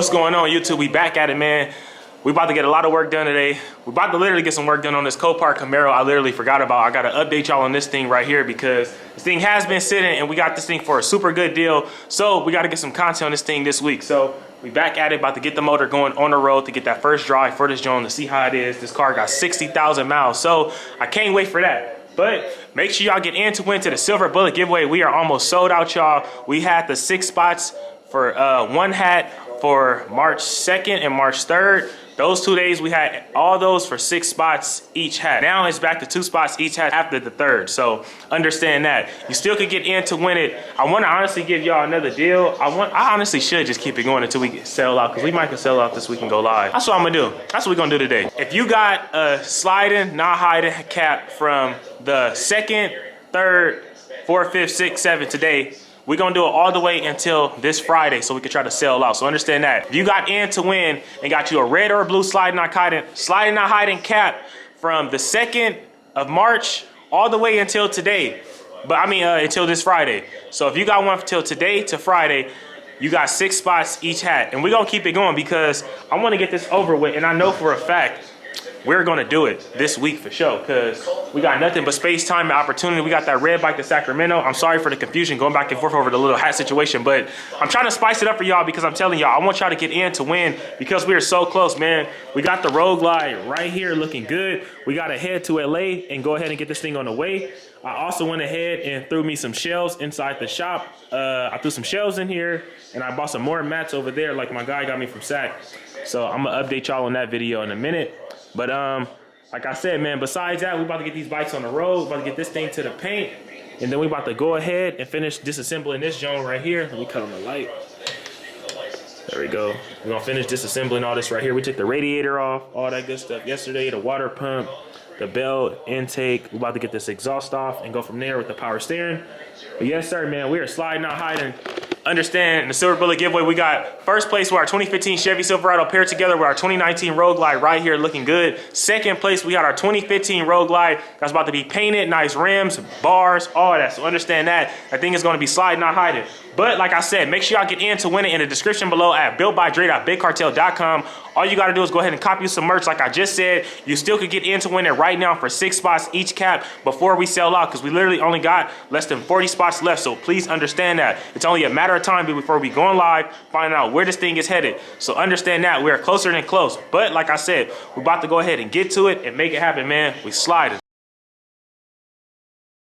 What's going on, YouTube? We back at it, man. We about to get a lot of work done today. We about to literally get some work done on this Copart Camaro I literally forgot about. I got to update y'all on this thing right here because this thing has been sitting and we got this thing for a super good deal. So we got to get some content on this thing this week. So we back at it, about to get the motor going on the road to get that first drive for this joint to see how it is. This car got 60,000 miles. So I can't wait for that. But make sure y'all get in to win to the Silver Bullet giveaway. We are almost sold out, y'all. We had the 6 spots for one hat for March 2nd and March 3rd. Those 2 days we had all those for 6 spots each hat. Now it's back to 2 spots each hat after the 3rd. So understand that. You still could get in to win it. I want to honestly give y'all another deal. I honestly should just keep it going until we sell out, because we might can sell out this week and go live. That's what I'm gonna do. That's what we're gonna do today. If you got a SLIDN, not HIDN cap from the 2nd, 3rd, 4th, 5th, 6th, 7th today, we're gonna do it all the way until this Friday so we can try to sell out. So understand that. If you got in to win and got you a red or blue SLIDN not HIDN cap from the 2nd of March all the way until today, but I mean until this Friday. So if you got one until today to Friday, you got 6 spots each hat. And we're gonna keep it going because I wanna get this over with, and I know for a fact we're gonna do it this week for sure, because we got nothing but space, time, and opportunity. We got that red bike to Sacramento. I'm sorry for the confusion going back and forth over the little hat situation, but I'm trying to spice it up for y'all because I'm telling y'all, I want y'all to get in to win because we are so close, man. We got the Roadglide right here looking good. We gotta head to LA and go ahead and get this thing on the way. I also went ahead and threw me some shells inside the shop. I threw some shells in here and I bought some more mats over there like my guy got me from Sac. So I'm gonna update y'all on that video in a minute. But like I said, man, besides that, we about to get these bikes on the road, about to get this thing to the paint, and then we about to go ahead and finish disassembling this joint right here. Let me cut on the light. There we go. We're gonna finish disassembling all this right here. We took the radiator off, all that good stuff yesterday, the water pump, the belt, intake. We're about to get this exhaust off and go from there with the power steering. But yes, sir, man, we are sliding, not hiding. Understand, in the Silver Bullet giveaway, we got first place with our 2015 Chevy Silverado paired together with our 2019 Roadglide right here looking good. Second place, we got our 2015 Roadglide that's about to be painted, nice rims, bars, all that. So understand that. That thing is going to be sliding, not hiding. But like I said, make sure y'all get in to win it in the description below at BUILTBYDRE.BigCartel.com. All you got to do is go ahead and copy some merch like I just said. You still could get in to win it right now for 6 spots each cap before we sell out, because we literally only got less than 40 spots left. So please understand that. It's only a matter of time before we go on live, finding out where this thing is headed. So understand that. We are closer than close. But like I said, we're about to go ahead and get to it and make it happen, man. We sliding.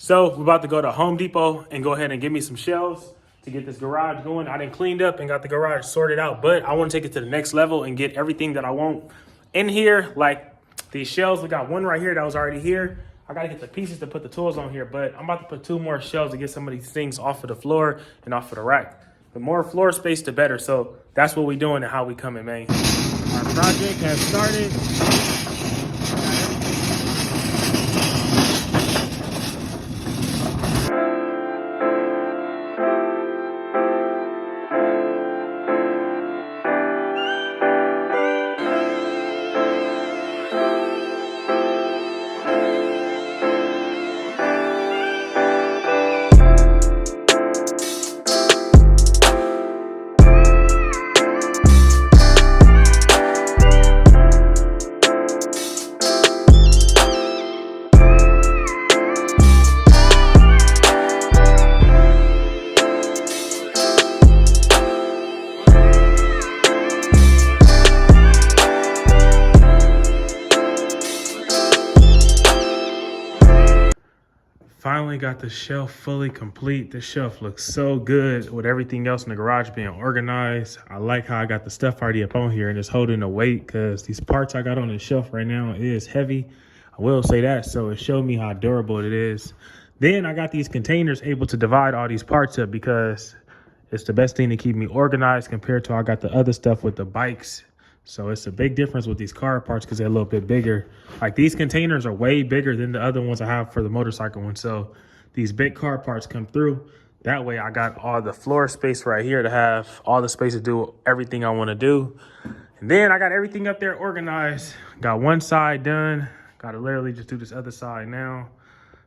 So we're about to go to Home Depot and go ahead and get me some shelves to get this garage going. I done cleaned up and got the garage sorted out, but I want to take it to the next level and get everything that I want in here. Like these shelves, we got one right here that was already here. I gotta get the pieces to put the tools on here, but I'm about to put 2 more shelves to get some of these things off of the floor and off of the rack. The more floor space, the better. So that's what we doing and how we coming, man. Our project has started. Finally got the shelf fully complete. This shelf looks so good with everything else in the garage being organized. I like how I got the stuff already up on here and it's holding the weight, because these parts I got on the shelf right now is heavy. I will say that, so it showed me how durable it is. Then I got these containers able to divide all these parts up, because it's the best thing to keep me organized compared to I got the other stuff with the bikes. So it's a big difference with these car parts because they're a little bit bigger. Like these containers are way bigger than the other ones I have for the motorcycle one. So these big car parts come through. That way I got all the floor space right here to have all the space to do everything I want to do. And then I got everything up there organized. Got one side done. Got to literally just do this other side now.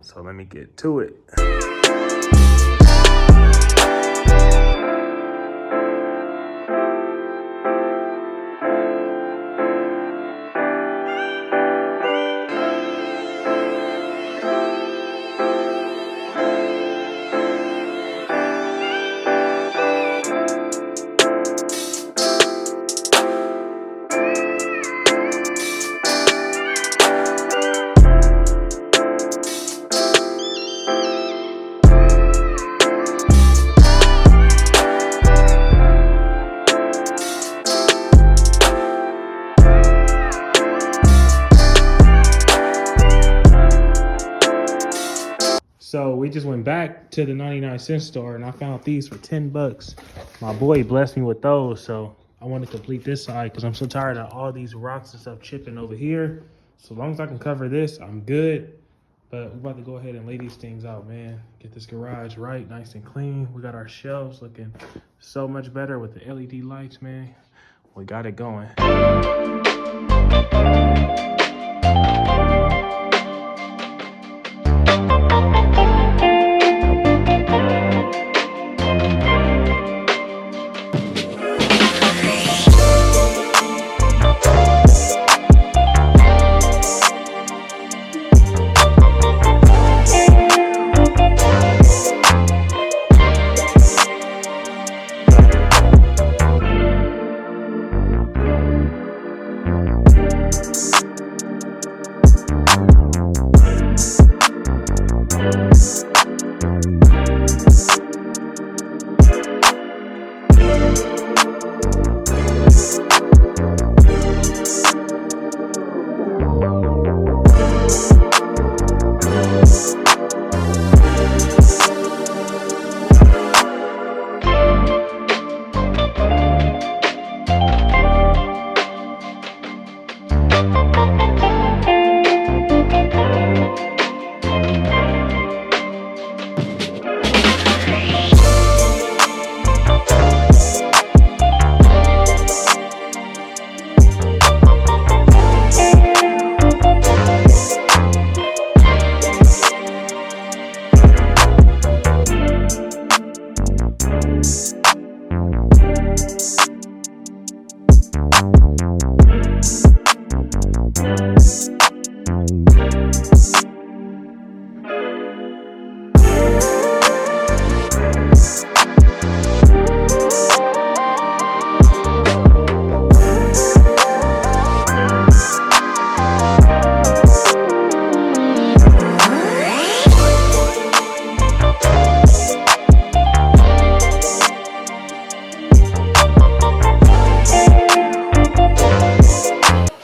So let me get to it. just went back to the 99-cent store and I found these for 10 bucks. My boy blessed me with those, so I want to complete this side because I'm so tired of all these rocks and stuff chipping over here. So as long as I can cover this, I'm good. But we're about to go ahead and lay these things out, man. Get this garage right, nice and clean. We got our shelves looking so much better with the LED lights, man. We got it going.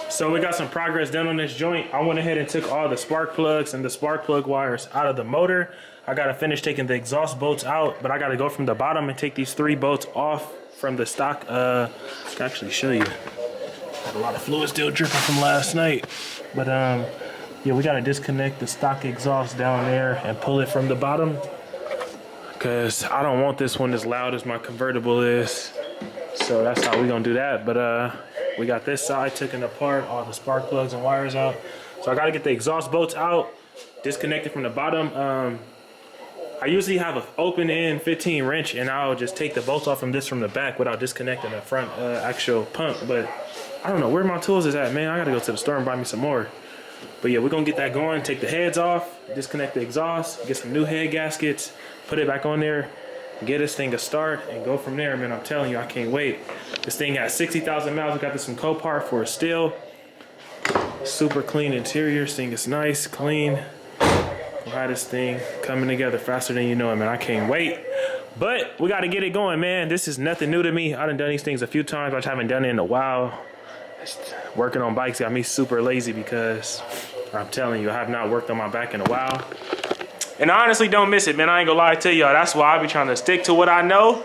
So we got some progress done on this joint. I went ahead and took all the spark plugs and the spark plug wires out of the motor. I gotta finish taking the exhaust bolts out, but I gotta go from the bottom and take these 3 bolts off from the stock. I can actually show you. Had a lot of fluid still dripping from last night. But yeah, we gotta disconnect the stock exhaust down there and pull it from the bottom, because I don't want this one as loud as my convertible is. So that's how we gonna do that. But we got this side taken apart, all the spark plugs and wires out. So I gotta get the exhaust bolts out, disconnect it from the bottom. I usually have an open end 15 wrench and I'll just take the bolts off from the back without disconnecting the front actual pump. But I don't know where my tools is at, man. I gotta go to the store and buy me some more. But yeah, we're gonna get that going, take the heads off, disconnect the exhaust, get some new head gaskets, put it back on there, get this thing a start and go from there, man. I'm telling you, I can't wait. This thing has 60,000 miles. We got this from Copart for a steal. Super clean interior. This thing is nice, clean. We'll have this thing coming together faster than you know it, man. I can't wait. But we got to get it going, man. This is nothing new to me. I done these things a few times. I just haven't done it in a while. Just working on bikes got me super lazy because I'm telling you, I have not worked on my back in a while. And I honestly don't miss it, man. I ain't gonna lie to y'all. That's why I be trying to stick to what I know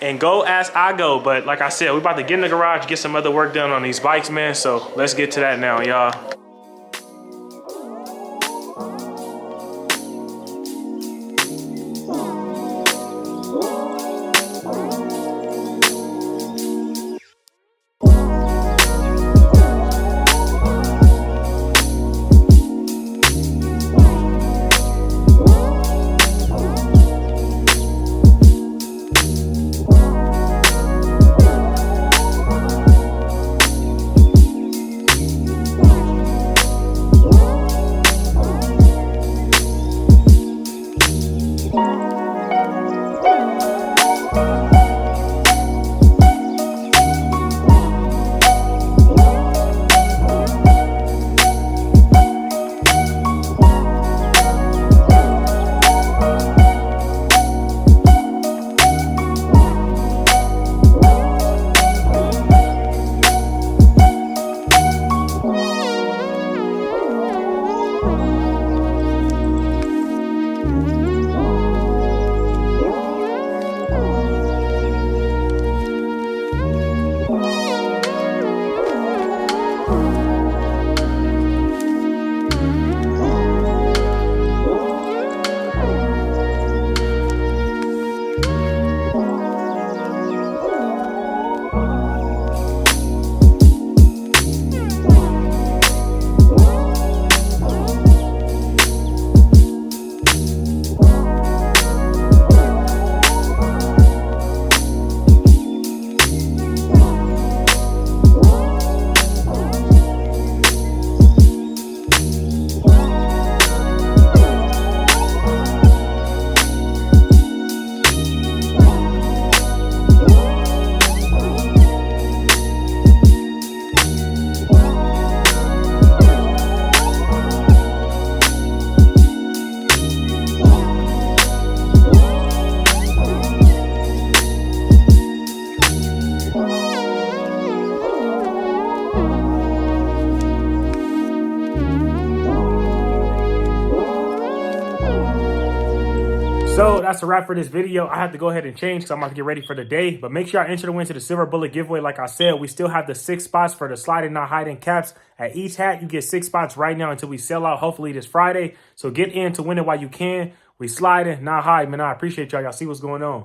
and go as I go. But like I said, we about to get in the garage, get some other work done on these bikes, man. So let's get to that now, y'all. So that's a wrap for this video. I have to go ahead and change because I'm about to get ready for the day. But make sure I enter to win to the Silver Bullet giveaway. Like I said, we still have the 6 spots for the SLIDN not HIDN caps. At each hat, you get 6 spots right now until we sell out, hopefully this Friday. So get in to win it while you can. We sliding, not hide, man. I appreciate y'all. Y'all see what's going on.